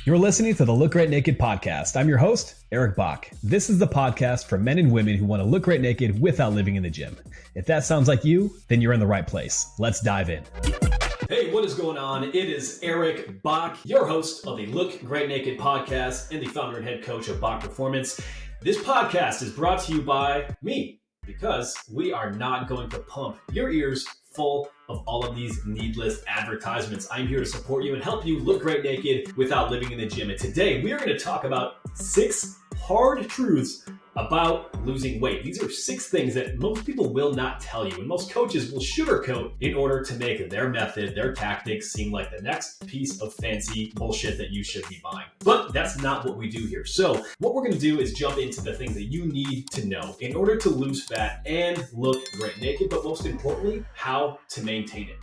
You're listening to the Look Great Naked podcast. I'm your host, Eric Bach. This is the podcast for men and women who want to look great naked without living in the gym. If that sounds like you, then you're in the right place. Let's dive in. Hey, what is going on? It is Eric Bach, your host of the Look Great Naked podcast and the founder and head coach of Bach Performance. This podcast is brought to you by me because we are not going to pump your ears full of all of these needless advertisements. I'm here to support you and help you look great naked without living in the gym. And today we are going to talk about 6 hard truths about losing weight. These are 6 things that most people will not tell you, and most coaches will sugarcoat in order to make their method, their tactics seem like the next piece of fancy bullshit that you should be buying. But that's not what we do here. So what we're going to do is jump into the things that you need to know in order to lose fat and look great naked, but most importantly, how to maintain it.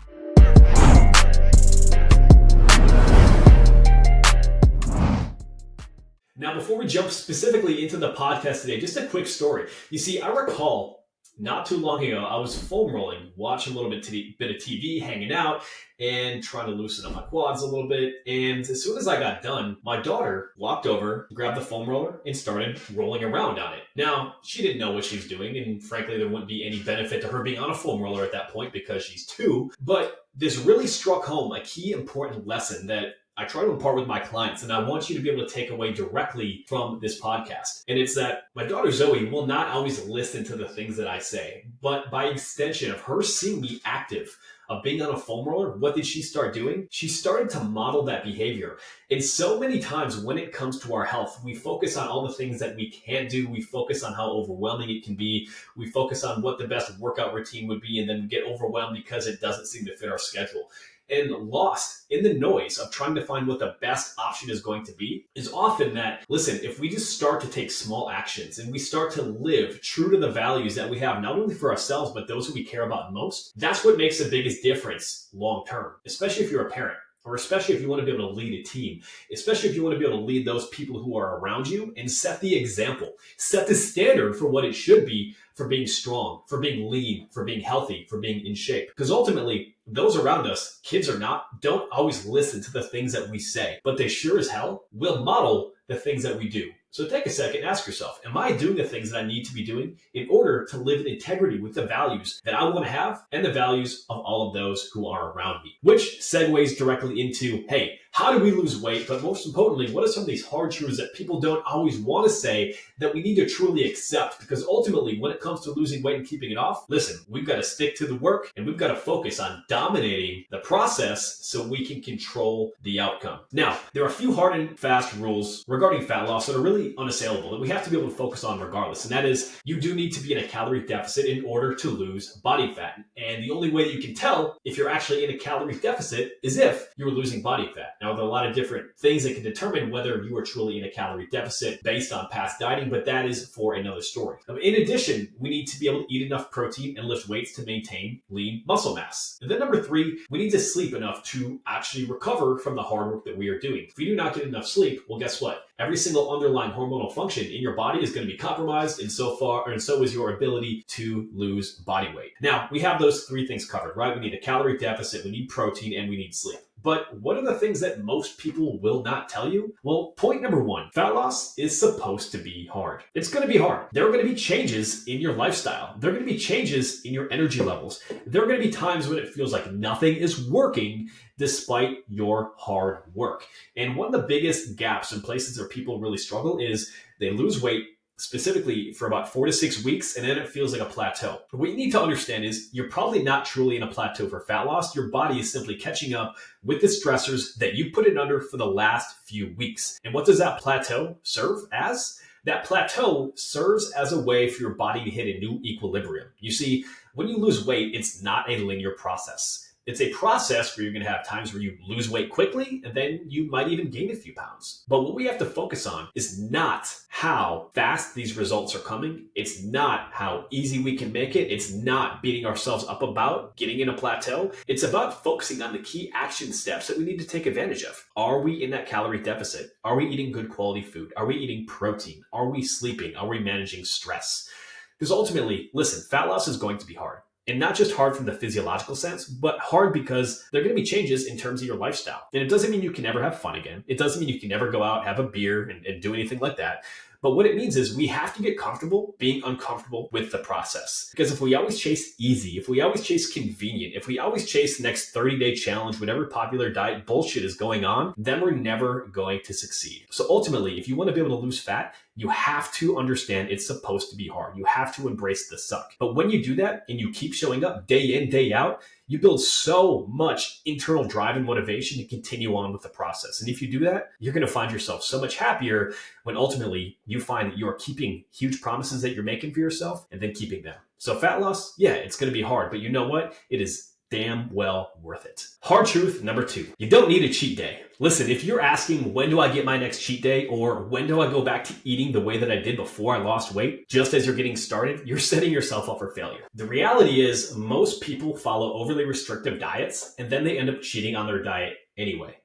Now, before we jump specifically into the podcast today, just a quick story. You see, I recall not too long ago, I was foam rolling, watching a little bit of TV, hanging out, and trying to loosen up my quads a little bit. And as soon as I got done, my daughter walked over, grabbed the foam roller, and started rolling around on it. Now, she didn't know what she was doing, and frankly, there wouldn't be any benefit to her being on a foam roller at that point because she's 2. But this really struck home a key important lesson that I try to impart with my clients, and I want you to be able to take away directly from this podcast. And it's that my daughter Zoe will not always listen to the things that I say, but by extension of her seeing me active, of being on a foam roller, what did she start doing? She started to model that behavior. And so many times when it comes to our health, we focus on all the things that we can't do. We focus on how overwhelming it can be. We focus on what the best workout routine would be, and then get overwhelmed because it doesn't seem to fit our schedule. And lost in the noise of trying to find what the best option is going to be is often that, listen, if we just start to take small actions and we start to live true to the values that we have, not only for ourselves, but those who we care about most, that's what makes the biggest difference long term, especially if you're a parent. Or especially if you want to be able to lead a team, especially if you want to be able to lead those people who are around you and set the example, set the standard for what it should be for being strong, for being lean, for being healthy, for being in shape. Because ultimately, those around us, kids or not, don't always listen to the things that we say, but they sure as hell will model the things that we do. So take a second, ask yourself, am I doing the things that I need to be doing in order to live in integrity with the values that I want to have and the values of all of those who are around me? Which segues directly into, hey, how do we lose weight? But most importantly, what are some of these hard truths that people don't always want to say that we need to truly accept? Because ultimately, when it comes to losing weight and keeping it off, listen, we've got to stick to the work and we've got to focus on dominating the process so we can control the outcome. Now, there are a few hard and fast rules regarding fat loss that are really unassailable that we have to be able to focus on regardless. And that is, you do need to be in a calorie deficit in order to lose body fat. And the only way that you can tell if you're actually in a calorie deficit is if you're losing body fat. Now, there are a lot of different things that can determine whether you are truly in a calorie deficit based on past dieting, but that is for another story. In addition, we need to be able to eat enough protein and lift weights to maintain lean muscle mass. And then number 3, we need to sleep enough to actually recover from the hard work that we are doing. If we do not get enough sleep, well, guess what? Every single underlying hormonal function in your body is going to be compromised, and so is your ability to lose body weight. Now, we have those 3 things covered, right? We need a calorie deficit, we need protein, and we need sleep. But what are the things that most people will not tell you? Well, point number 1, fat loss is supposed to be hard. It's going to be hard. There are going to be changes in your lifestyle. There are going to be changes in your energy levels. There are going to be times when it feels like nothing is working despite your hard work. And one of the biggest gaps in places where people really struggle is they lose weight specifically for about 4 to 6 weeks, and then it feels like a plateau. What you need to understand is you're probably not truly in a plateau for fat loss. Your body is simply catching up with the stressors that you put it under for the last few weeks. And what does that plateau serve as? That plateau serves as a way for your body to hit a new equilibrium. You see, when you lose weight, it's not a linear process. It's a process where you're going to have times where you lose weight quickly, and then you might even gain a few pounds. But what we have to focus on is not how fast these results are coming. It's not how easy we can make it. It's not beating ourselves up about getting in a plateau. It's about focusing on the key action steps that we need to take advantage of. Are we in that calorie deficit? Are we eating good quality food? Are we eating protein? Are we sleeping? Are we managing stress? Because ultimately, listen, fat loss is going to be hard. And not just hard from the physiological sense, but hard because there are going to be changes in terms of your lifestyle. And it doesn't mean you can never have fun again. It doesn't mean you can never go out, have a beer, and do anything like that. But what it means is we have to get comfortable being uncomfortable with the process. Because if we always chase easy, if we always chase convenient, if we always chase the next 30-day challenge, whatever popular diet bullshit is going on, then we're never going to succeed. So ultimately, if you want to be able to lose fat, you have to understand it's supposed to be hard. You have to embrace the suck. But when you do that and you keep showing up day in, day out, you build so much internal drive and motivation to continue on with the process. And if you do that, you're going to find yourself so much happier when ultimately you find that you are keeping huge promises that you're making for yourself and then keeping them. So fat loss, yeah, it's going to be hard, but you know what? It is damn well worth it. Hard truth number 2, you don't need a cheat day. Listen, if you're asking when do I get my next cheat day or when do I go back to eating the way that I did before I lost weight, just as you're getting started, you're setting yourself up for failure. The reality is most people follow overly restrictive diets and then they end up cheating on their diet anyway.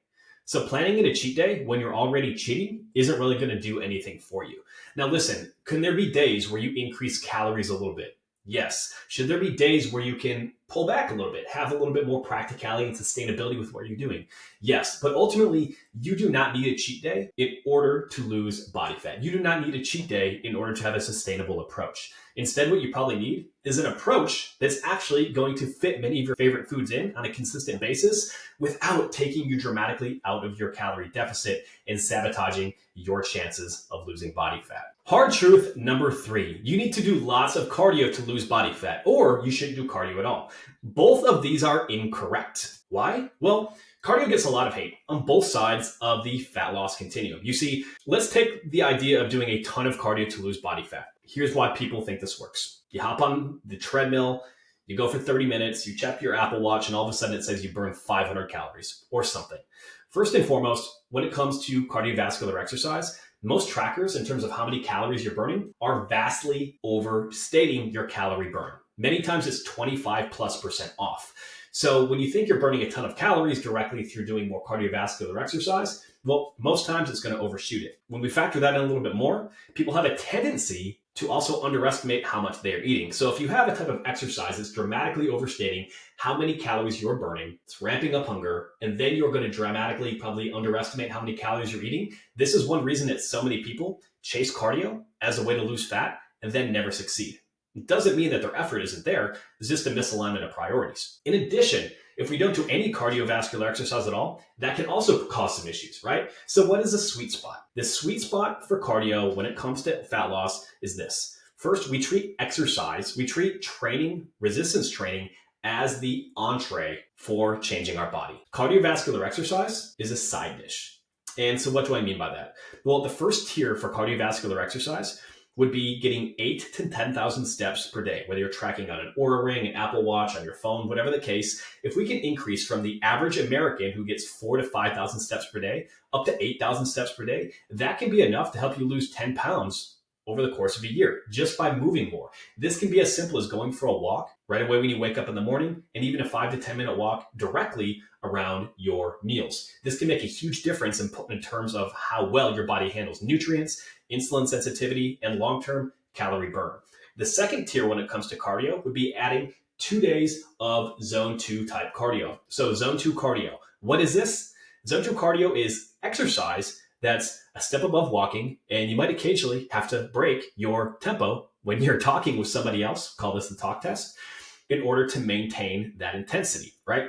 So planning in a cheat day when you're already cheating isn't really going to do anything for you. Now listen, can there be days where you increase calories a little bit? Yes. Should there be days where you can pull back a little bit, have a little bit more practicality and sustainability with what you're doing? Yes. But ultimately, you do not need a cheat day in order to lose body fat. You do not need a cheat day in order to have a sustainable approach. Instead, what you probably need is an approach that's actually going to fit many of your favorite foods in on a consistent basis without taking you dramatically out of your calorie deficit and sabotaging your chances of losing body fat. Hard truth number 3, you need to do lots of cardio to lose body fat, or you shouldn't do cardio at all. Both of these are incorrect. Why? Well, cardio gets a lot of hate on both sides of the fat loss continuum. You see, let's take the idea of doing a ton of cardio to lose body fat. Here's why people think this works. You hop on the treadmill, you go for 30 minutes, you check your Apple Watch, and all of a sudden it says you burn 500 calories or something. First and foremost, when it comes to cardiovascular exercise, most trackers in terms of how many calories you're burning are vastly overstating your calorie burn. Many times it's 25+% off. So when you think you're burning a ton of calories directly through doing more cardiovascular exercise, well, most times it's going to overshoot it. When we factor that in a little bit more, people have a tendency to also underestimate how much they are eating. So if you have a type of exercise that's dramatically overstating how many calories you're burning, it's ramping up hunger, and then you're going to dramatically probably underestimate how many calories you're eating. This is one reason that so many people chase cardio as a way to lose fat and then never succeed. It doesn't mean that their effort isn't there. It's just a misalignment of priorities. In addition, if we don't do any cardiovascular exercise at all, that can also cause some issues, right? So what is a sweet spot? The sweet spot for cardio when it comes to fat loss is this. First, we treat training, resistance training, as the entree for changing our body. Cardiovascular exercise is a side dish. And so what do I mean by that? Well, the first tier for cardiovascular exercise would be getting 8,000 to 10,000 steps per day, whether you're tracking on an Oura Ring, an Apple Watch, on your phone, whatever the case. If we can increase from the average American who gets 4,000 to 5,000 steps per day up to 8,000 steps per day, that can be enough to help you lose 10 pounds over the course of a year just by moving more. This can be as simple as going for a walk right away when you wake up in the morning, and even a 5 to 10 minute walk directly around your meals. This can make a huge difference in terms of how well your body handles nutrients, insulin sensitivity, and long-term calorie burn. The second tier when it comes to cardio would be adding 2 days of zone 2 type cardio. So zone 2 cardio, what is this? Zone 2 cardio is exercise that's a step above walking, and you might occasionally have to break your tempo when you're talking with somebody else, call this the talk test, in order to maintain that intensity, right?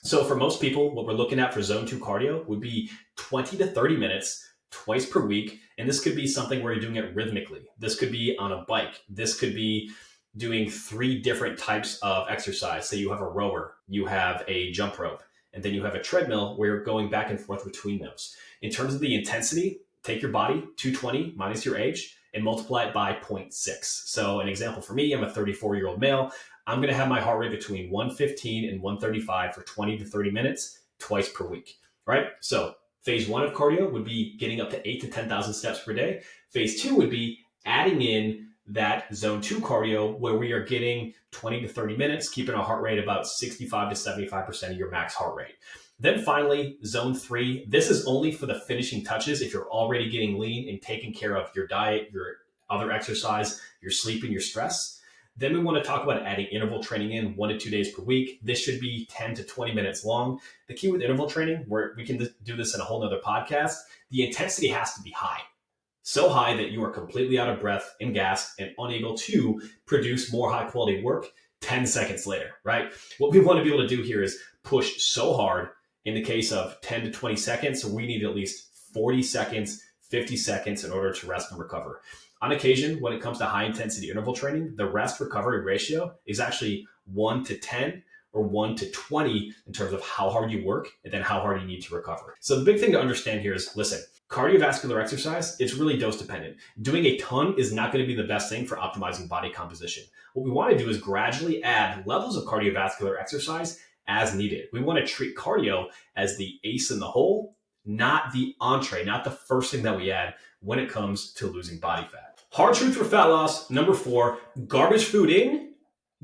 So for most people, what we're looking at for zone 2 cardio would be 20 to 30 minutes twice per week. And this could be something where you're doing it rhythmically. This could be on a bike. This could be doing 3 different types of exercise. Say you have a rower, you have a jump rope, and then you have a treadmill where you're going back and forth between those. In terms of the intensity, take your body, 220 minus your age, and multiply it by 0.6. So an example for me, I'm a 34-year-old male. I'm going to have my heart rate between 115 and 135 for 20 to 30 minutes twice per week, right? So phase 1 of cardio would be getting up to 8,000 to 10,000 steps per day. Phase 2 would be adding in that zone 2 cardio where we are getting 20 to 30 minutes, keeping our heart rate about 65 to 75% of your max heart rate. Then finally, zone 3, this is only for the finishing touches if you're already getting lean and taking care of your diet, your other exercise, your sleep, and your stress. Then we want to talk about adding interval training in 1 to 2 days per week. This should be 10 to 20 minutes long. The key with interval training, where we can do this in a whole nother podcast, the intensity has to be high. So high that you are completely out of breath and gassed and unable to produce more high quality work 10 seconds later, right? What we want to be able to do here is push so hard. In the case of 10 to 20 seconds, we need at least 40 seconds, 50 seconds in order to rest and recover. On occasion, when it comes to high intensity interval training, the rest recovery ratio is actually 1 to 10 or 1 to 20 in terms of how hard you work and then how hard you need to recover. So the big thing to understand here is, listen, cardiovascular exercise, it's really dose dependent. Doing a ton is not going to be the best thing for optimizing body composition. What we want to do is gradually add levels of cardiovascular exercise as needed. We want to treat cardio as the ace in the hole, not the entree, not the first thing that we add when it comes to losing body fat. Hard truth for fat loss, number 4, garbage food in,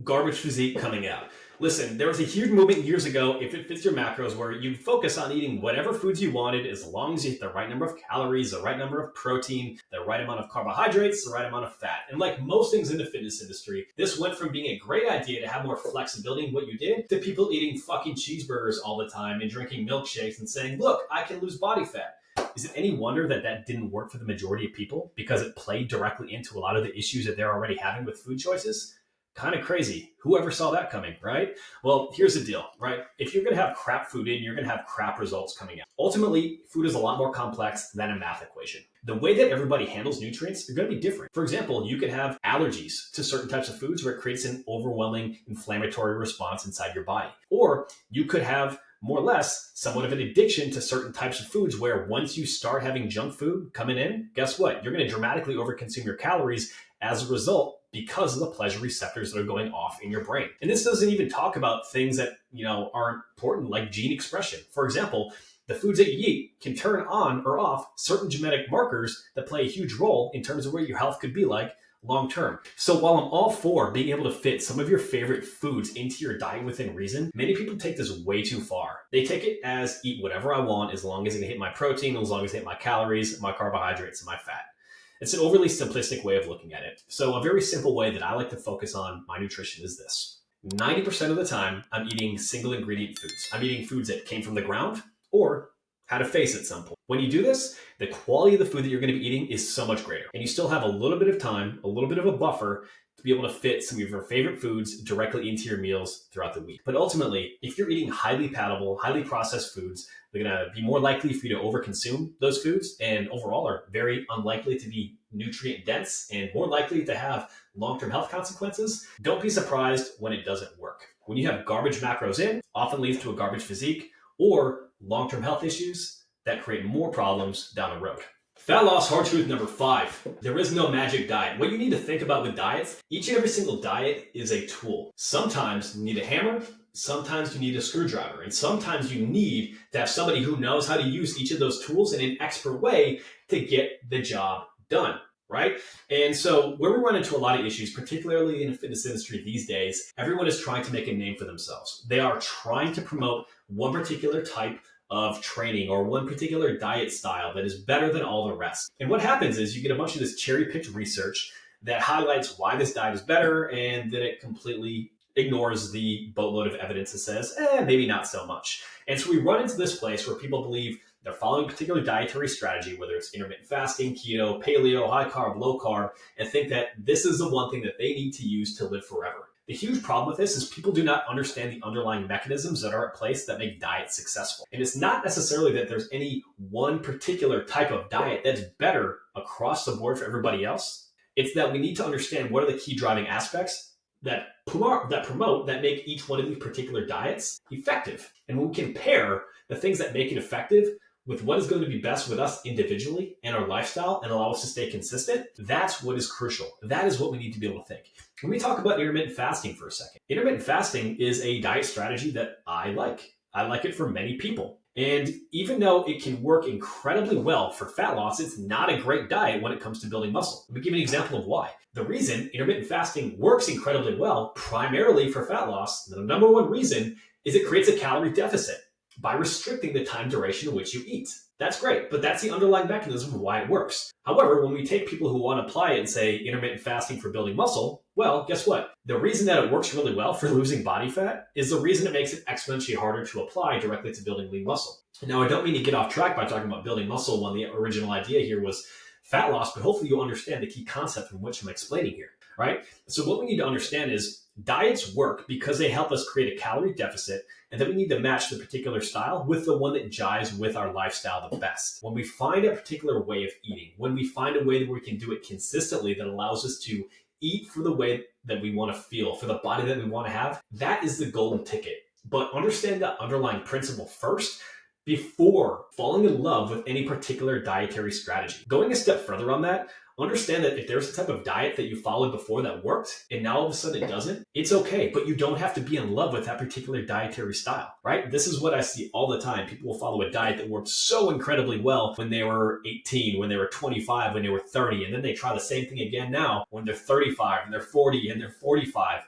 garbage physique coming out. Listen, there was a huge movement years ago, if it fits your macros, where you focus on eating whatever foods you wanted as long as you hit the right number of calories, the right number of protein, the right amount of carbohydrates, the right amount of fat. And like most things in the fitness industry, this went from being a great idea to have more flexibility in what you did to people eating fucking cheeseburgers all the time and drinking milkshakes and saying, look, I can lose body fat. Is it any wonder that that didn't work for the majority of people because it played directly into a lot of the issues that they're already having with food choices? Kind of crazy. Whoever saw that coming, right? Well, here's the deal, right? If you're going to have crap food in, you're going to have crap results coming out. Ultimately, food is a lot more complex than a math equation. The way that everybody handles nutrients are going to be different. For example, you could have allergies to certain types of foods where it creates an overwhelming inflammatory response inside your body. Or you could have more or less somewhat of an addiction to certain types of foods where once you start having junk food coming in, guess what? You're going to dramatically overconsume your calories as a result because of the pleasure receptors that are going off in your brain. And this doesn't even talk about things that, are important like gene expression. For example, the foods that you eat can turn on or off certain genetic markers that play a huge role in terms of where your health could be like long term. So while I'm all for being able to fit some of your favorite foods into your diet within reason, many people take this way too far. They take it as eat whatever I want as long as it can hit my protein, as long as it hit my calories, my carbohydrates, and my fat. It's an overly simplistic way of looking at it. So a very simple way that I like to focus on my nutrition is this. 90% of the time, I'm eating single ingredient foods. I'm eating foods that came from the ground or had a face at some point. When you do this, the quality of the food that you're going to be eating is so much greater. And you still have a little bit of time, a little bit of a buffer to be able to fit some of your favorite foods directly into your meals throughout the week. But ultimately, if you're eating highly palatable, highly processed foods, they're going to be more likely for you to overconsume those foods and overall are very unlikely to be nutrient dense and more likely to have long-term health consequences. Don't be surprised when it doesn't work. When you have garbage macros in, often leads to a garbage physique or long-term health issues that create more problems down the road. Fat loss hard truth number 5. There is no magic diet. What you need to think about with diets, each and every single diet is a tool. Sometimes you need a hammer, sometimes you need a screwdriver, and sometimes you need to have somebody who knows how to use each of those tools in an expert way to get the job done, right? And so where we run into a lot of issues, particularly in the fitness industry these days, everyone is trying to make a name for themselves. They are trying to promote one particular type of training or one particular diet style that is better than all the rest. And what happens is you get a bunch of this cherry-picked research that highlights why this diet is better, and then it completely ignores the boatload of evidence that says, maybe not so much. And so we run into this place where people believe they're following a particular dietary strategy, whether it's intermittent fasting, keto, paleo, high carb, low carb, and think that this is the one thing that they need to use to live forever. The huge problem with this is people do not understand the underlying mechanisms that are at place that make diets successful. And it's not necessarily that there's any one particular type of diet that's better across the board for everybody else. It's that we need to understand what are the key driving aspects that promote, that make each one of these particular diets effective. And when we compare the things that make it effective with what is going to be best with us individually and our lifestyle and allow us to stay consistent, that's what is crucial. That is what we need to be able to think. When we talk about intermittent fasting for a second, intermittent fasting is a diet strategy that I like. I like it for many people. And even though it can work incredibly well for fat loss, it's not a great diet when it comes to building muscle. Let me give you an example of why. The reason intermittent fasting works incredibly well, primarily for fat loss, the number one reason is it creates a calorie deficit by restricting the time duration in which you eat. That's great, but that's the underlying mechanism of why it works. However, when we take people who want to apply it and say intermittent fasting for building muscle, well, guess what? The reason that it works really well for losing body fat is the reason it makes it exponentially harder to apply directly to building lean muscle. Now, I don't mean to get off track by talking about building muscle when the original idea here was fat loss, but hopefully you understand the key concept from which I'm explaining here, right? So what we need to understand is diets work because they help us create a calorie deficit, and then we need to match the particular style with the one that jives with our lifestyle the best. When we find a particular way of eating, when we find a way that we can do it consistently that allows us to eat for the way that we want to feel, for the body that we want to have, that is the golden ticket. But understand the underlying principle first before falling in love with any particular dietary strategy. Going a step further on that, understand that if there's a type of diet that you followed before that worked and now all of a sudden it doesn't, it's okay, but you don't have to be in love with that particular dietary style, right? This is what I see all the time. People will follow a diet that worked so incredibly well when they were 18, when they were 25, when they were 30, and then they try the same thing again now when they're 35 and they're 40 and they're 45.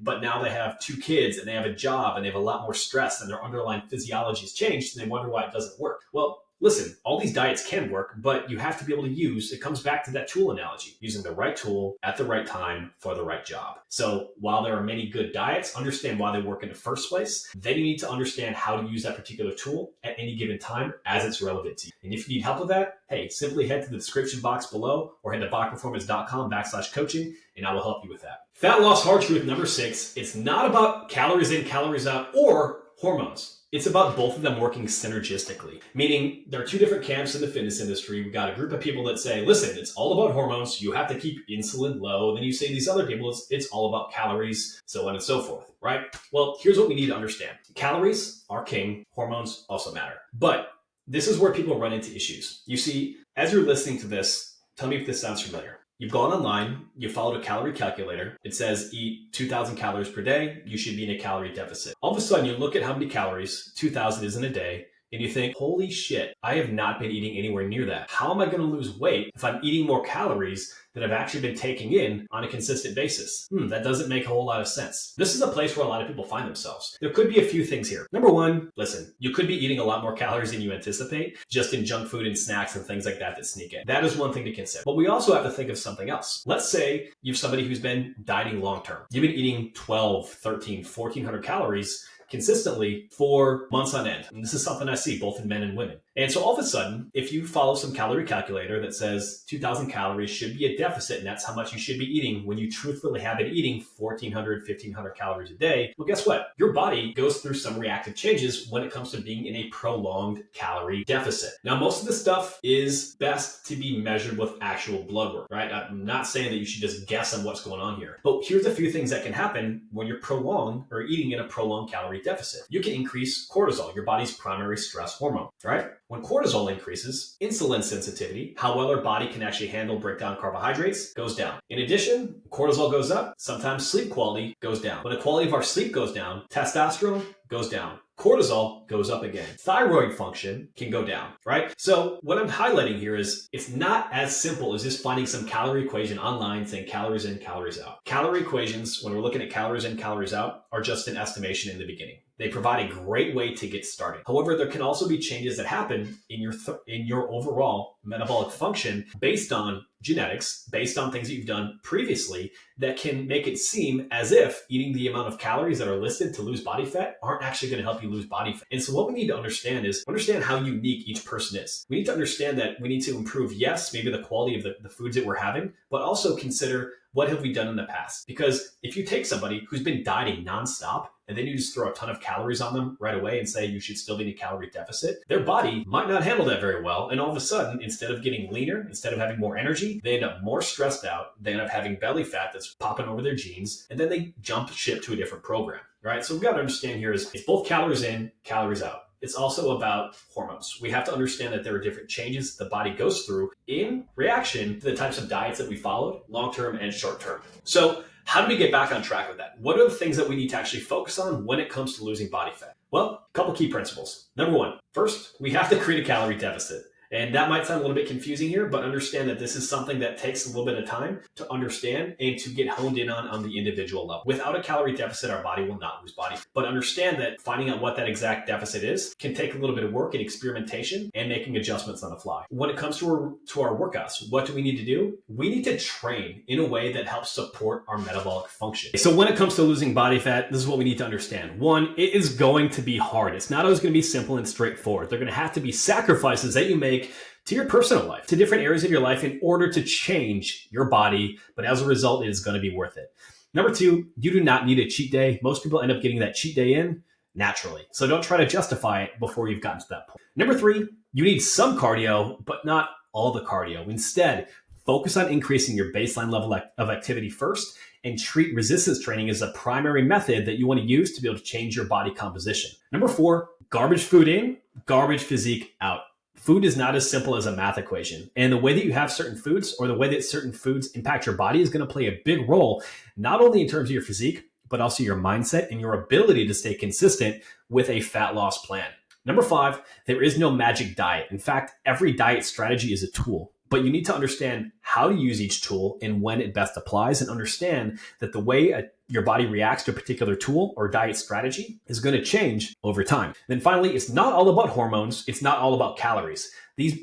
But now they have 2 kids and they have a job and they have a lot more stress and their underlying physiology has changed and they wonder why it doesn't work. Well, listen, all these diets can work, but you have to be able to it comes back to that tool analogy, using the right tool at the right time for the right job. So while there are many good diets, understand why they work in the first place. Then you need to understand how to use that particular tool at any given time as it's relevant to you. And if you need help with that, hey, simply head to the description box below or head to bachperformance.com/coaching and I will help you with that. Fat loss hard truth number 6, it's not about calories in, calories out, or hormones. It's about both of them working synergistically, meaning there are 2 different camps in the fitness industry. We've got a group of people that say, listen, it's all about hormones. You have to keep insulin low. And then you say these other people, it's all about calories, so on and so forth, right? Well, here's what we need to understand. Calories are king. Hormones also matter. But this is where people run into issues. You see, as you're listening to this, tell me if this sounds familiar. You've gone online, you followed a calorie calculator. It says eat 2,000 calories per day. You should be in a calorie deficit. All of a sudden, you look at how many calories 2,000 is in a day, and you think, holy shit, I have not been eating anywhere near that. How am I going to lose weight if I'm eating more calories than I've actually been taking in on a consistent basis? That doesn't make a whole lot of sense. This is a place where a lot of people find themselves. There could be a few things here. Number one, listen, you could be eating a lot more calories than you anticipate, just in junk food and snacks and things like that sneak in. That is one thing to consider. But we also have to think of something else. Let's say you have somebody who's been dieting long term. You've been eating 12, 13, 1,400 calories consistently for months on end. And this is something I see both in men and women. And so all of a sudden, if you follow some calorie calculator that says 2,000 calories should be a deficit, and that's how much you should be eating when you truthfully have been eating 1,400, 1,500 calories a day, well, guess what? Your body goes through some reactive changes when it comes to being in a prolonged calorie deficit. Now, most of this stuff is best to be measured with actual blood work, right? I'm not saying that you should just guess on what's going on here, but here's a few things that can happen when you're prolonged or eating in a prolonged calorie deficit. You can increase cortisol, your body's primary stress hormone, right? When cortisol increases, insulin sensitivity, how well our body can actually handle break down carbohydrates, goes down. In addition, cortisol goes up, sometimes sleep quality goes down. When the quality of our sleep goes down, testosterone goes down. Cortisol goes up again. Thyroid function can go down, right? So what I'm highlighting here is it's not as simple as just finding some calorie equation online saying calories in, calories out. Calorie equations, when we're looking at calories in, calories out, are just an estimation in the beginning. They provide a great way to get started. However, there can also be changes that happen in your overall metabolic function based on genetics, based on things that you've done previously that can make it seem as if eating the amount of calories that are listed to lose body fat aren't actually going to help you lose body fat. And so what we need to understand is understand how unique each person is. We need to understand that we need to improve, yes, maybe the quality of the foods that we're having, but also consider what have we done in the past? Because if you take somebody who's been dieting nonstop and then you just throw a ton of calories on them right away and say you should still be in a calorie deficit, their body might not handle that very well. And all of a sudden, instead of getting leaner, instead of having more energy, they end up more stressed out. They end up having belly fat that's popping over their jeans, and then they jump ship to a different program, right? So we've got to understand here is it's both calories in, calories out. It's also about hormones. We have to understand that there are different changes the body goes through in reaction to the types of diets that we followed, long-term and short-term. So how do we get back on track with that? What are the things that we need to actually focus on when it comes to losing body fat? Well, a couple key principles. Number one, first, we have to create a calorie deficit. And that might sound a little bit confusing here, but understand that this is something that takes a little bit of time to understand and to get honed in on the individual level. Without a calorie deficit, our body will not lose body. But understand that finding out what that exact deficit is can take a little bit of work and experimentation and making adjustments on the fly. When it comes to our workouts, what do we need to do? We need to train in a way that helps support our metabolic function. So when it comes to losing body fat, this is what we need to understand. One, it is going to be hard. It's not always going to be simple and straightforward. They're going to have to be sacrifices that you make to your personal life, to different areas of your life in order to change your body. But as a result, it is going to be worth it. Number two, you do not need a cheat day. Most people end up getting that cheat day in naturally. So don't try to justify it before you've gotten to that point. Number three, you need some cardio, but not all the cardio. Instead, focus on increasing your baseline level of activity first and treat resistance training as a primary method that you want to use to be able to change your body composition. Number four, garbage food in, garbage physique out. Food is not as simple as a math equation. And the way that you have certain foods or the way that certain foods impact your body is going to play a big role, not only in terms of your physique, but also your mindset and your ability to stay consistent with a fat loss plan. Number five, there is no magic diet. In fact, every diet strategy is a tool, but you need to understand how to use each tool and when it best applies, and understand that the way your body reacts to a particular tool or diet strategy is going to change over time. Then finally, it's not all about hormones. It's not all about calories.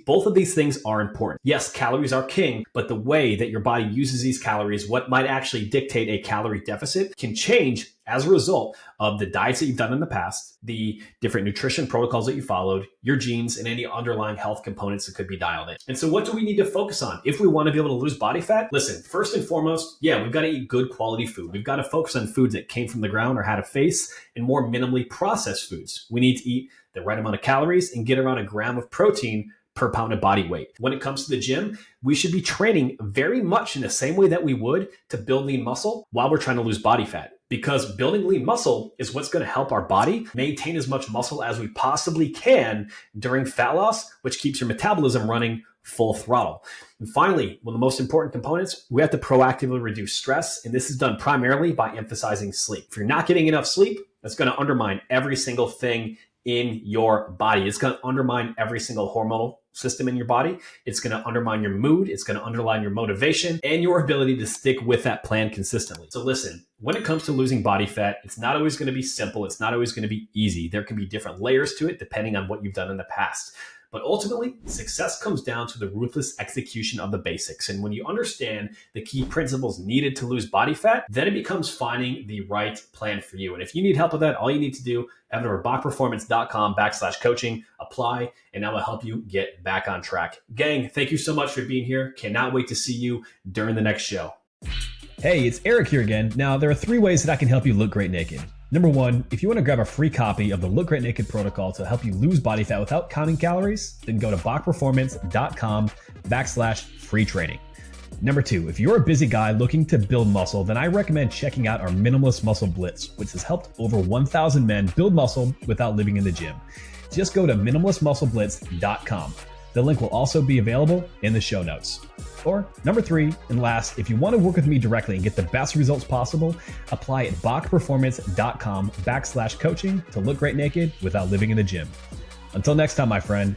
Both of these things are important. Yes, calories are king, but the way that your body uses these calories, what might actually dictate a calorie deficit, can change as a result of the diets that you've done in the past, the different nutrition protocols that you followed, your genes, and any underlying health components that could be dialed in. And so what do we need to focus on if we want to be able to lose body fat? Listen, first and foremost, we've got to eat good quality food. We've got to focus on foods that came from the ground or had a face, and more minimally processed foods. We need to eat the right amount of calories and get around a gram of protein per pound of body weight. When it comes to the gym, we should be training very much in the same way that we would to build lean muscle while we're trying to lose body fat. Because building lean muscle is what's going to help our body maintain as much muscle as we possibly can during fat loss, which keeps your metabolism running full throttle. And finally, one of the most important components, we have to proactively reduce stress. And this is done primarily by emphasizing sleep. If you're not getting enough sleep, that's going to undermine every single thing in your body. It's going to undermine every single hormonal system in your body. It's going to undermine your mood. It's going to undermine your motivation and your ability to stick with that plan consistently. So listen, when it comes to losing body fat, it's not always going to be simple. It's not always going to be easy. There can be different layers to it depending on what you've done in the past. But ultimately, success comes down to the ruthless execution of the basics. And when you understand the key principles needed to lose body fat, then it becomes finding the right plan for you. And if you need help with that, all you need to do, head over to bachperformance.com/coaching, apply, and that will help you get back on track. Gang, thank you so much for being here. Cannot wait to see you during the next show. Hey, it's Eric here again. Now, there are 3 ways that I can help you look great naked. Number 1, if you want to grab a free copy of the Look Great Naked protocol to help you lose body fat without counting calories, then go to bachperformance.com/free training. Number 2, if you're a busy guy looking to build muscle, then I recommend checking out our Minimalist Muscle Blitz, which has helped over 1,000 men build muscle without living in the gym. Just go to minimalistmuscleblitz.com. The link will also be available in the show notes. Or number 3, and last, if you want to work with me directly and get the best results possible, apply at bachperformance.com/coaching to look great naked without living in the gym. Until next time, my friend,